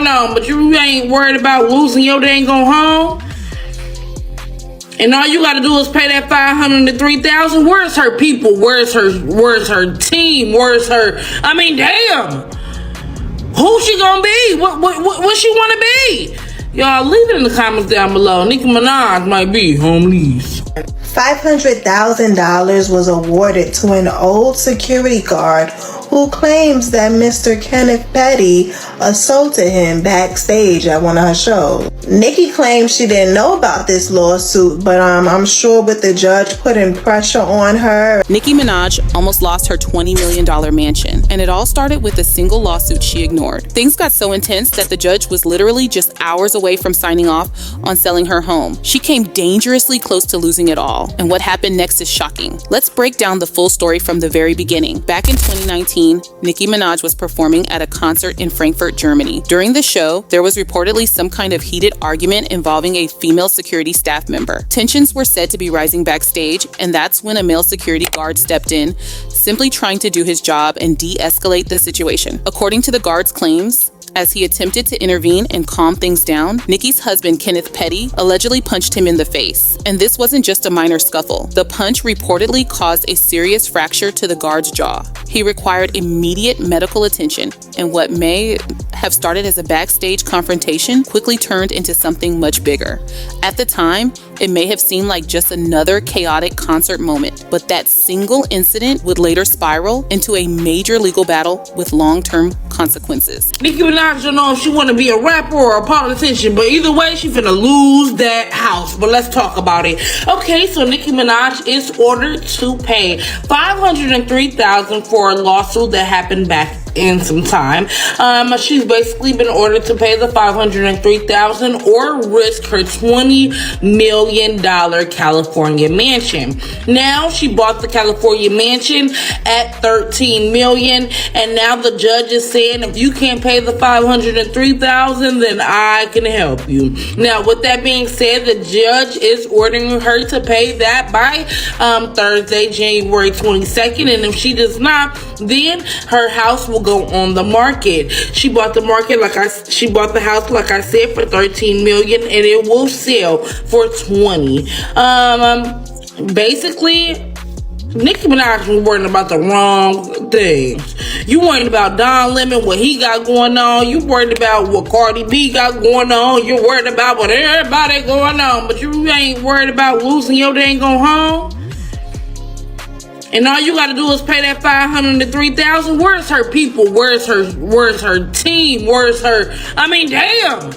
on, but you ain't worried about losing your dang go home. And all you gotta do is pay that $500 to $3,000. Where's her people? Where's her team? Where's her? I mean, damn. Who she gonna be? What she wanna be? Y'all leave it in the comments down below. Nicki Minaj might be homeless. $500,000 was awarded to an old security guard who claims that Mr. Kenneth Petty assaulted him backstage at one of her shows. Nicki claims she didn't know about this lawsuit, but I'm sure with the judge putting pressure on her. Nicki Minaj almost lost her $20 million mansion, and it all started with a single lawsuit she ignored. Things got so intense that the judge was literally just hours away from signing off on selling her home. She came dangerously close to losing it all, and what happened next is shocking. Let's break down the full story from the very beginning. Back in 2019, Nicki Minaj was performing at a concert in Frankfurt, Germany. During the show, there was reportedly some kind of heated argument involving a female security staff member. Tensions were said to be rising backstage, and that's when a male security guard stepped in, simply trying to do his job and de-escalate the situation. According to the guard's claims, as he attempted to intervene and calm things down, Nicki's husband, Kenneth Petty, allegedly punched him in the face. And this wasn't just a minor scuffle. The punch reportedly caused a serious fracture to the guard's jaw. He required immediate medical attention, and what may have started as a backstage confrontation quickly turned into something much bigger. At the time, it may have seemed like just another chaotic concert moment, but that single incident would later spiral into a major legal battle with long-term consequences. Nicki Minaj don't know if she want to be a rapper or a politician, but either way, she finna lose that house. But let's talk about it. Okay, so Nicki Minaj is ordered to pay $503,000 for a lawsuit that happened back in some time. She's basically been ordered to pay the $503,000 or risk her $20 million California mansion. Now she bought the California mansion at $13 million, and now the judge is saying if you can't pay the $503,000, then I can help you. Now, with that being said, the judge is ordering her to pay that by Thursday, January 22nd, and if she does not, then her house will go on the market. She bought the house, like I said, for $13 million, and it will sell for $20. Basically, Nicki Minaj was worrying about the wrong things. You worried about Don Lemon, what he got going on. You worried about what Cardi B got going on. You're worried about what everybody going on, but you ain't worried about losing your dang go home. And all you gotta do is pay that $500 to $3,000. Where's her people? Where's her team? Where's her? I mean, damn.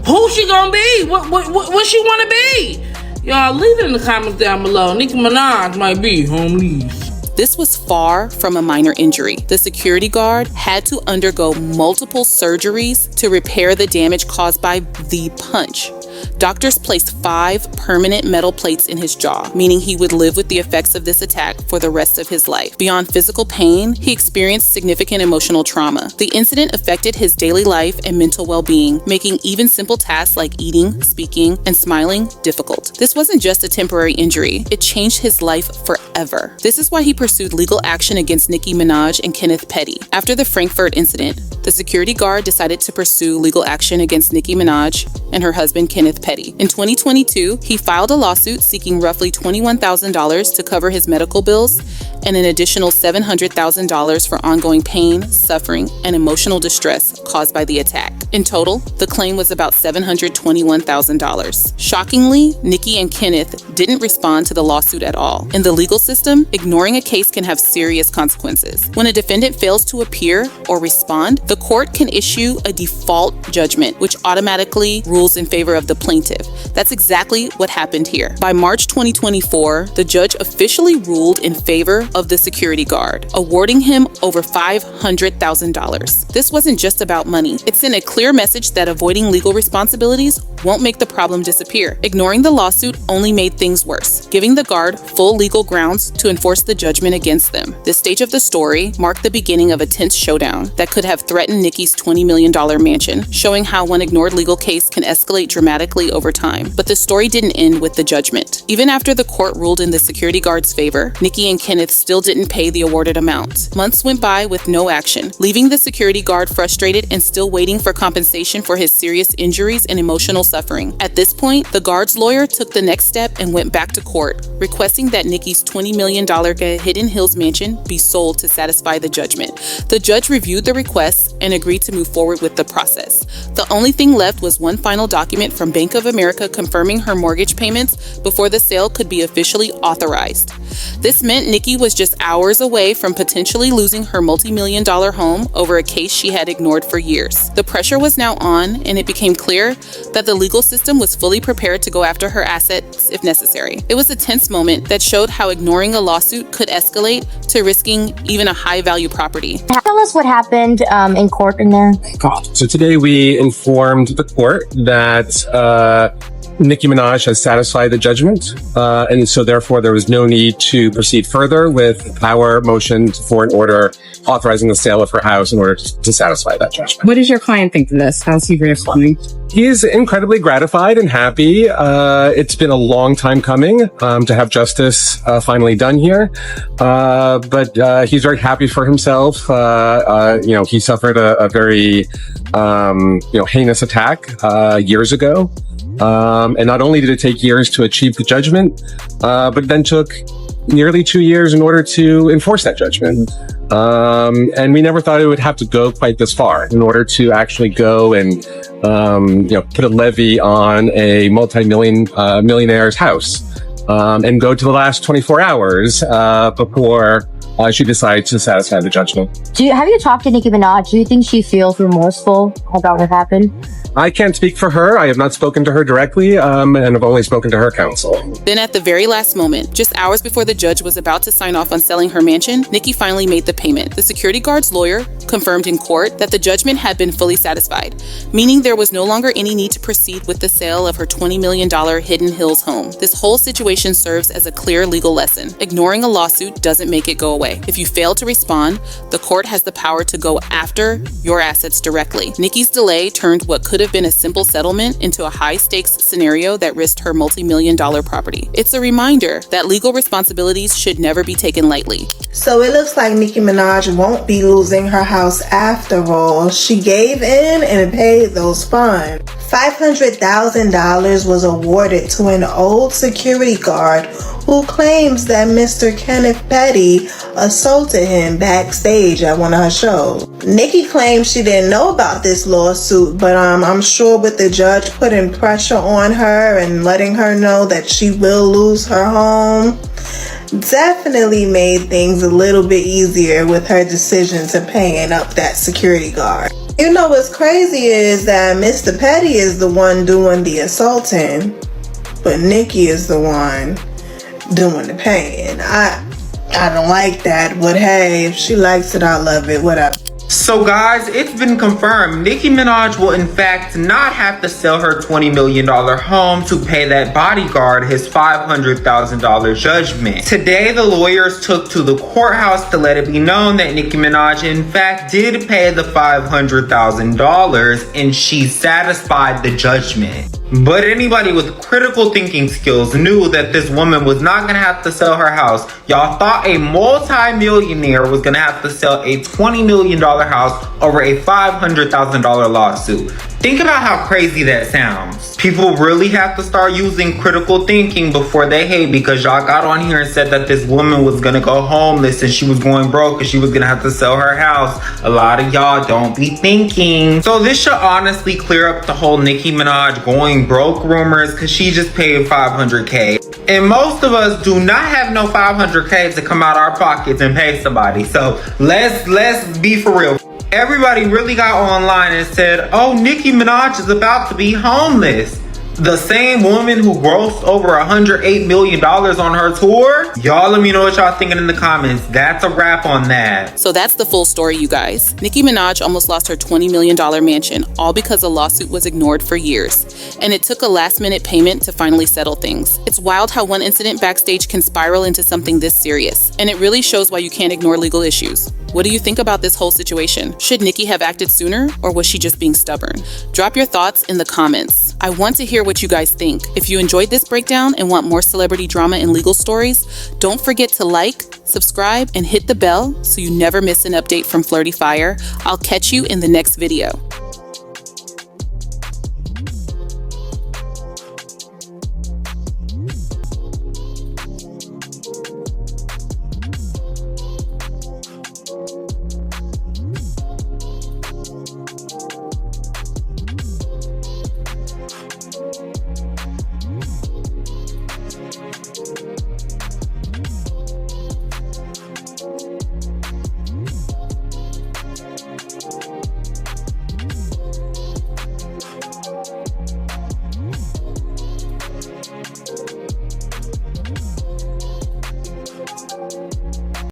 Who she gonna be? What she wanna be? Y'all leave it in the comments down below. Nicki Minaj might be homeless. This was far from a minor injury. The security guard had to undergo multiple surgeries to repair the damage caused by the punch. Doctors placed 5 permanent metal plates in his jaw, meaning he would live with the effects of this attack for the rest of his life. Beyond physical pain, he experienced significant emotional trauma. The incident affected his daily life and mental well-being, making even simple tasks like eating, speaking, and smiling difficult. This wasn't just a temporary injury, it changed his life forever. This is why he pursued legal action against Nicki Minaj and Kenneth Petty. After the Frankfurt incident, the security guard decided to pursue legal action against Nicki Minaj and her husband Kenneth Petty. In 2022, he filed a lawsuit seeking roughly $21,000 to cover his medical bills and an additional $700,000 for ongoing pain, suffering, and emotional distress caused by the attack. In total, the claim was about $721,000. Shockingly, Nicki and Kenneth didn't respond to the lawsuit at all. In the legal system, ignoring a case can have serious consequences. When a defendant fails to appear or respond, the court can issue a default judgment, which automatically rules in favor of the plaintiff. That's exactly what happened here. By March 2024, the judge officially ruled in favor of the security guard, awarding him over $500,000. This wasn't just about money. It sent a clear message that avoiding legal responsibilities won't make the problem disappear. Ignoring the lawsuit only made things worse, giving the guard full legal grounds to enforce the judgment against them. This stage of the story marked the beginning of a tense showdown that could have threatened Nicki's $20 million mansion, showing how one ignored legal case can escalate dramatically dramatically over time. But the story didn't end with the judgment. Even after the court ruled in the security guard's favor, Nicki and Kenneth still didn't pay the awarded amount. Months went by with no action, leaving the security guard frustrated and still waiting for compensation for his serious injuries and emotional suffering. At this point, the guard's lawyer took the next step and went back to court, requesting that Nicki's $20 million Hidden Hills mansion be sold to satisfy the judgment. The judge reviewed the request and agreed to move forward with the process. The only thing left was one final document from Bank of America confirming her mortgage payments before the sale could be officially authorized. This meant Nicki was just hours away from potentially losing her multi-million-dollar home over a case she had ignored for years. The pressure was now on, and it became clear that the legal system was fully prepared to go after her assets if necessary. It was a tense moment that showed how ignoring a lawsuit could escalate to risking even a high-value property. Tell us what happened in court in there. So today we informed the court that Nicki Minaj has satisfied the judgment, and so therefore there was no need to proceed further with our motion for an order authorizing the sale of her house in order to satisfy that judgment. What does your client think of this? How's he responding? He is incredibly gratified and happy. It's been a long time coming to have justice finally done here, but he's very happy for himself. He suffered a very heinous attack years ago. And not only did it take years to achieve the judgment, but it then took nearly 2 years in order to enforce that judgment. And we never thought it would have to go quite this far in order to actually go and, put a levy on a millionaire's house, and go to the last 24 hours, before she decides to satisfy the judgment. Have you talked to Nicki Minaj? Do you think she feels remorseful about what happened? I can't speak for her. I have not spoken to her directly, and I've only spoken to her counsel. Then at the very last moment, just hours before the judge was about to sign off on selling her mansion, Nicki finally made the payment. The security guard's lawyer confirmed in court that the judgment had been fully satisfied, meaning there was no longer any need to proceed with the sale of her $20 million Hidden Hills home. This whole situation serves as a clear legal lesson. Ignoring a lawsuit doesn't make it go away. If you fail to respond, the court has the power to go after your assets directly. Nicki's delay turned what could have been a simple settlement into a high-stakes scenario that risked her multi-million-dollar property. It's a reminder that legal responsibilities should never be taken lightly. So it looks like Nicki Minaj won't be losing her house after all. She gave in and paid those fines. $500,000 was awarded to an old security guard who claims that Mr. Kenneth Petty assaulted him backstage at one of her shows. Nicki claims she didn't know about this lawsuit, but I'm sure with the judge putting pressure on her and letting her know that she will lose her home, definitely made things a little bit easier with her decision to paying up that security guard. You know what's crazy is that Mr. Petty is the one doing the assaulting, but Nicki is the one doing the paying. I don't like that, but hey, if she likes it, I love it, whatever. So guys, it's been confirmed. Nicki Minaj will in fact not have to sell her $20 million home to pay that bodyguard his $500,000 judgment. Today, the lawyers took to the courthouse to let it be known that Nicki Minaj in fact did pay the $500,000 and she satisfied the judgment. But anybody with critical thinking skills knew that this woman was not gonna have to sell her house. Y'all thought a multi-millionaire was gonna have to sell a $20 million house over a $500,000 lawsuit. Think about how crazy that sounds. People really have to start using critical thinking before they hate, because y'all got on here and said that this woman was gonna go homeless and she was going broke and she was gonna have to sell her house. A lot of y'all don't be thinking. So this should honestly clear up the whole Nicki Minaj going broke rumors, because she just paid $500K. And most of us do not have no $500K to come out our pockets and pay somebody. So let's be for real. Everybody really got online and said, oh, Nicki Minaj is about to be homeless. The same woman who grossed over $108 million on her tour? Y'all let me know what y'all thinking in the comments. That's a wrap on that. So that's the full story, you guys. Nicki Minaj almost lost her $20 million mansion, all because a lawsuit was ignored for years. And it took a last-minute payment to finally settle things. It's wild how one incident backstage can spiral into something this serious. And it really shows why you can't ignore legal issues. What do you think about this whole situation? Should Nicki have acted sooner, or was she just being stubborn? Drop your thoughts in the comments. I want to hear hear what you guys think. If you enjoyed this breakdown and want more celebrity drama and legal stories, don't forget to like, subscribe, and hit the bell so you never miss an update from Flirty Fire. I'll catch you in the next video.